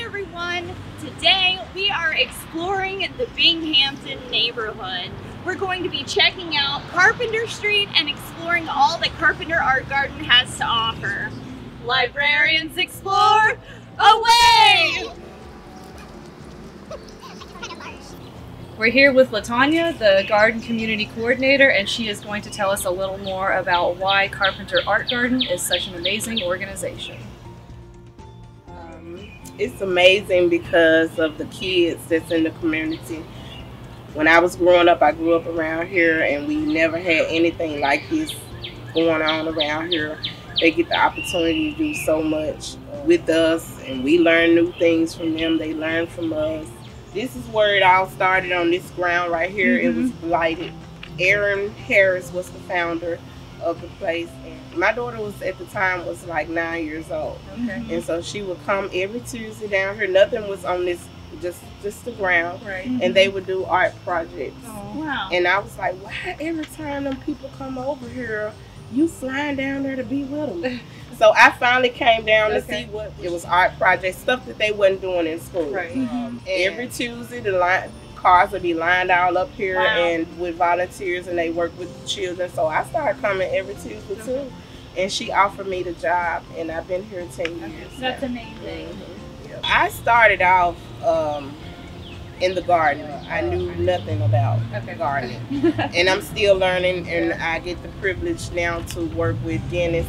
everyone. Today we are exploring the Binghamton neighborhood. We're going to be checking out Carpenter Street and exploring all that Carpenter Art Garden has to offer. Librarians Explore, away! We're here with LaTonya, the Garden Community Coordinator, and she is going to tell us a little more about why Carpenter Art Garden is such an amazing organization. It's amazing because of the kids that's in the community. When I was growing up, I grew up around here and we never had anything like this going on around here. They get the opportunity to do so much with us and we learn new things from them. They learn from us. This is where it all started, on this ground right here. It was blighted. Aaron Harris was the founder of the place. And my daughter was, at the time, was like 9 years old. And so she would come every Tuesday down here. Nothing was on this, just the ground. And they would do art projects. Wow. And I was like, why every time them people come over here, you flying down there to be with them? So I finally came down to see what it was, art projects, stuff that they wasn't doing in school. Every Tuesday, the cars would be lined all up here and with volunteers, and they work with the children. So I started coming every Tuesday too, and she offered me the job, and I've been here 10 years. That's amazing. I started off in the garden. I knew nothing about gardening, and I'm still learning, and I get the privilege now to work with Dennis.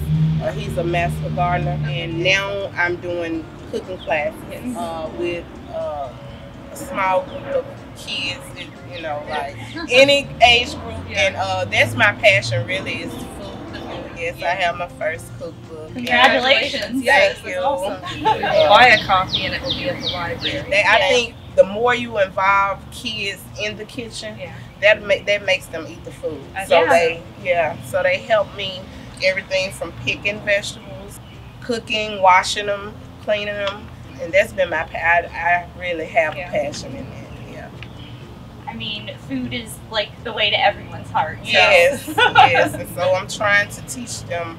He's a master gardener, and now I'm doing cooking classes with a small group of kids, that, you know, like any age group, and that's my passion really, is food. Yes, I have my first cookbook. Congratulations! Yes, Thank you. Awesome. Buy a copy and it will be at the library. I think the more you involve kids in the kitchen, that makes them eat the food. So so they help me everything from picking vegetables, cooking, washing them, cleaning them, and that's been my I really have a passion in that. I mean, food is like the way to everyone's heart. So. Yes, yes, and so I'm trying to teach them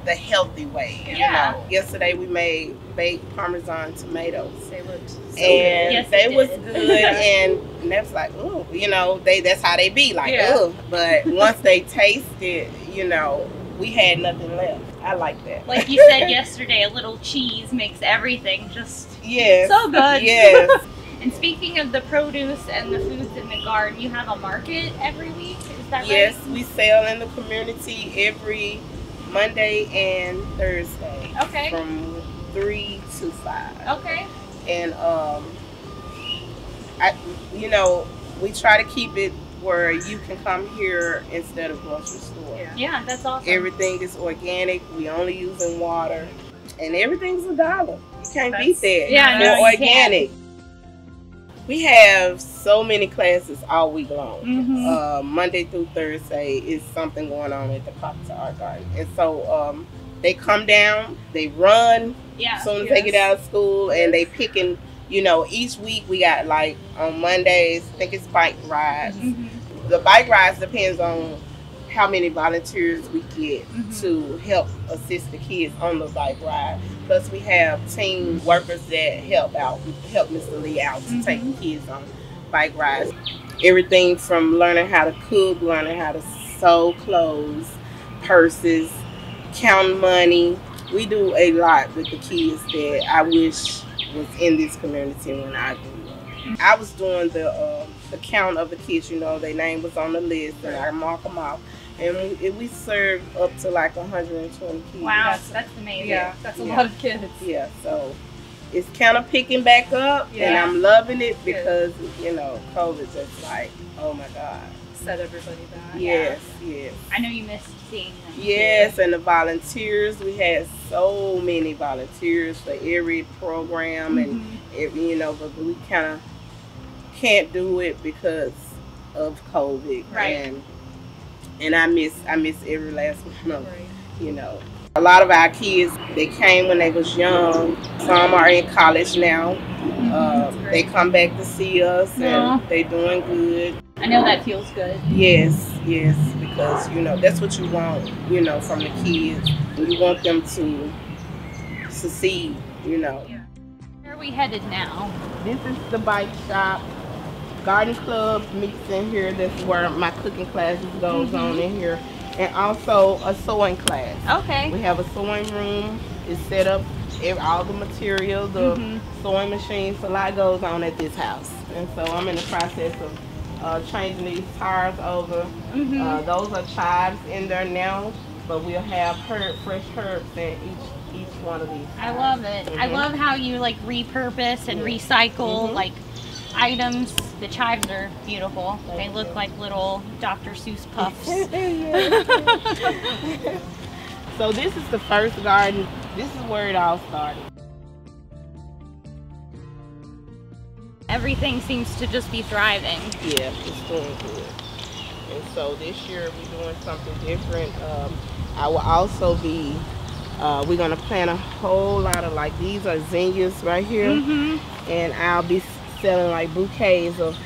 the healthy way. You know, yesterday we made baked Parmesan tomatoes. They looked so and good. They was good, and they was like, oh, you know, that's how they be, like, oh. But once they tasted, you know, we had nothing left. I like that. Like you said yesterday, a little cheese makes everything just so good. Yes. And speaking of the produce and the foods in the garden, you have a market every week, is that right? Yes, we sell in the community every Monday and Thursday. From 3 to 5. And you know, we try to keep it where you can come here instead of grocery store. Yeah, that's awesome. Everything is organic. We only using water, and everything's $1. You can't beat that. Yeah, no, for organic. We have so many classes all week long. Monday through Thursday is something going on at the Carpenter Art Garden. And so they come down, they run as soon as they get out of school, and they picking, you know, each week we got, like, on Mondays, I think it's bike rides. The bike rides depends on how many volunteers we get to help assist the kids on the bike ride. Plus we have team workers that help Mr. Lee out to take the kids on bike rides. Everything from learning how to cook, learning how to sew clothes, purses, count money. We do a lot with the kids that I wish was in this community when I grew up. I was doing the count of the kids, you know, their name was on the list, and I mark them off. And we served up to like 120 kids. Wow, that's amazing. Yeah, that's a lot of kids. Yeah, so it's kind of picking back up, and I'm loving it because, you know, COVID just like, oh my God. Set everybody back. Yes, yes. I know you missed seeing them. Yes, and the volunteers, we had so many volunteers for every program, and you know, but we kind of can't do it because of COVID. And I miss every last one of them, you know. A lot of our kids, they came when they was young. Some are in college now. They come back to see us, and they doing good. I know that feels good. Yes, yes, because, you know, that's what you want, you know, from the kids. You want them to succeed, you know. we headed now? This is the bike shop. Garden club meets in here. That's where my cooking classes goes on in here. And also a sewing class. Okay. We have a sewing room. It's set up, all the material, the sewing machines, a lot goes on at this house. And so I'm in the process of changing these tires over. Those are chives in there now, but we'll have fresh herbs in each one of these. I love it. I love how you like repurpose and recycle like items. The chives are beautiful. They look like little Dr. Seuss puffs. So this is the first garden. This is where it all started. Everything seems to just be thriving. Yeah, it's doing good. And so this year we're doing something different. I will also be, we're gonna plant a whole lot of, like, these are zinnias right here. And I'll be selling like bouquets of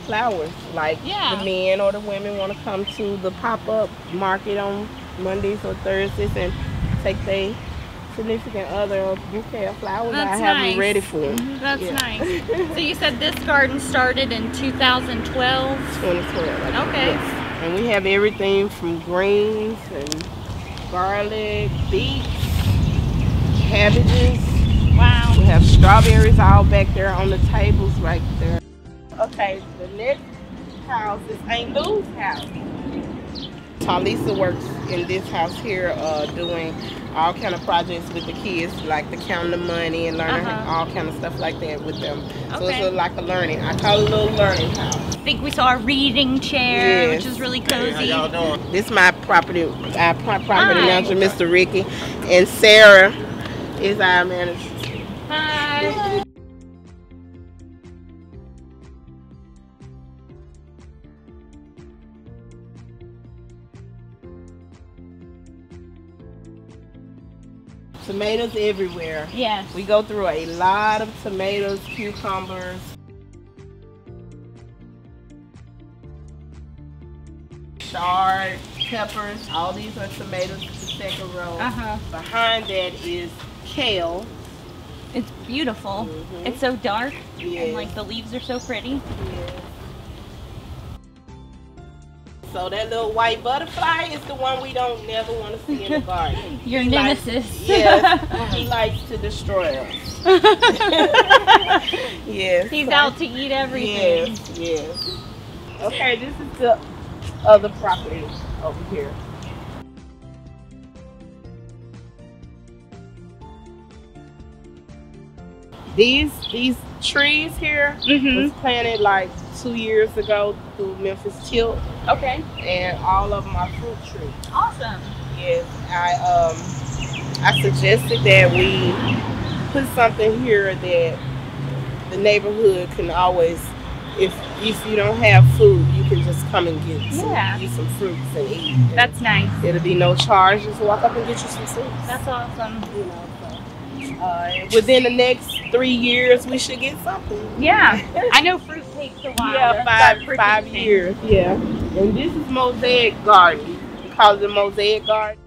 flowers. Like the men or the women want to come to the pop-up market on Mondays or Thursdays and take their significant other a bouquet of flowers. I have them ready for them. That's nice. So you said this garden started in 2012? 2012. Okay. Yes. And we have everything from greens and garlic, beets, cabbages. Wow. We have strawberries all back there on the tables right there. Okay, the next house is Aunt Lou's house. Talisa works in this house here doing all kind of projects with the kids, like the counting the money and learning all kind of stuff like that with them. So it's like a learning, I call it a little learning house. I think we saw a reading chair, which is really cozy. Hey, how y'all doing? This is my property manager, Mr. Ricky, and Sarah is our manager. Hi. Tomatoes everywhere. Yes. We go through a lot of tomatoes, cucumbers, chard, peppers. All these are tomatoes, the second row. Behind that is kale. It's beautiful. It's so dark and like the leaves are so pretty. So that little white butterfly is the one we don't never want to see in the garden. Your nemesis. Yes, he likes to destroy us. Yes. He's out to eat everything. Yes, yes. Okay, this is the other property over here. These trees here was planted like 2 years ago through Memphis Tilt. Okay. And all of them are fruit trees. Awesome. Yes, I suggested that we put something here that the neighborhood can always, if you don't have food, you can just come and get some fruits and eat. That's nice. It'll be no charge. Just walk up and get you some fruits. That's awesome. You know, within the next 3 years, we should get something. Yeah, I know fruit takes a while. Yeah, five years. Yeah, and this is Mosaic Garden. We call it a Mosaic Garden.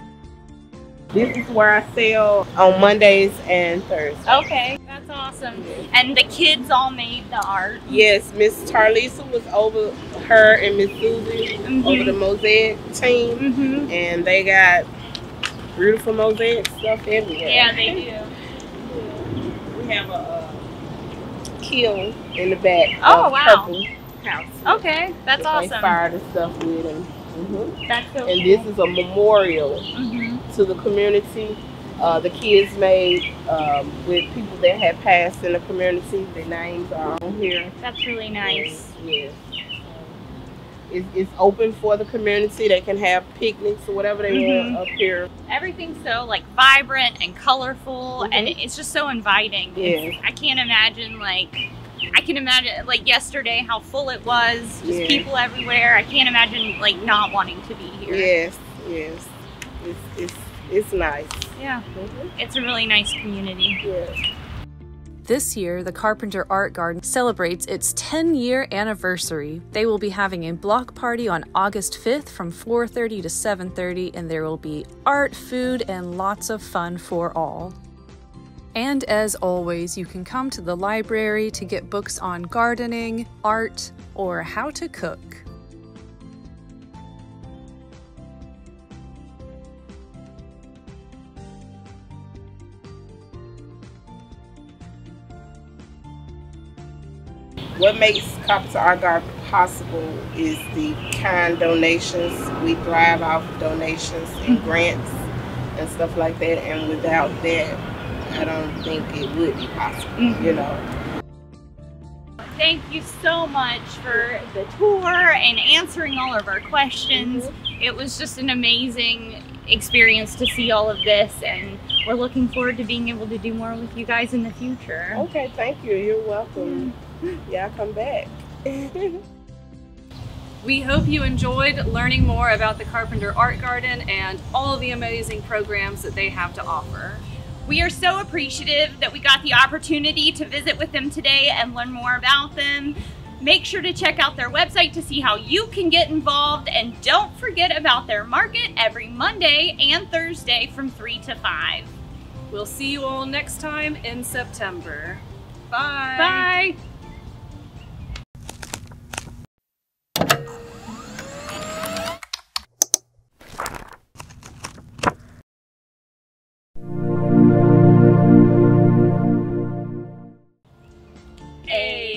This is where I sell on Mondays and Thursdays. Okay, that's awesome. And the kids all made the art. Yes, Miss Tarlisa was over, her and Miss Susie over the Mosaic team, and they got beautiful mosaic stuff everywhere. Yeah, they do. We have a kiln in the back. Oh, wow. Purple house. Okay, that's awesome. They fired the stuff with them. That's so and this is a memorial to the community. The kids made with people that had passed in the community. Their names are on here. That's really nice. Yes. It's open for the community. They can have picnics or whatever they want up here. Everything's so like vibrant and colorful, and it's just so inviting. Yeah. I can imagine like yesterday how full it was, just people everywhere. I can't imagine like not wanting to be here. Yes. It's nice. Yeah. It's a really nice community. Yes. This year, the Carpenter Art Garden celebrates its 10-year anniversary. They will be having a block party on August 5th from 4:30 to 7:30, and there will be art, food, and lots of fun for all. And as always, you can come to the library to get books on gardening, art, or how to cook. What makes Carpenter Art Garden possible is the kind donations. We thrive off donations and grants and stuff like that, and without that, I don't think it would be possible, you know. Thank you so much for the tour and answering all of our questions. It was just an amazing experience to see all of this, and we're looking forward to being able to do more with you guys in the future. Okay, thank you. You're welcome. Yeah, come back. We hope you enjoyed learning more about the Carpenter Art Garden and all of the amazing programs that they have to offer. We are so appreciative that we got the opportunity to visit with them today and learn more about them. Make sure to check out their website to see how you can get involved, and don't forget about their market every Monday and Thursday from 3 to 5. We'll see you all next time in September. Bye! Bye! Hey.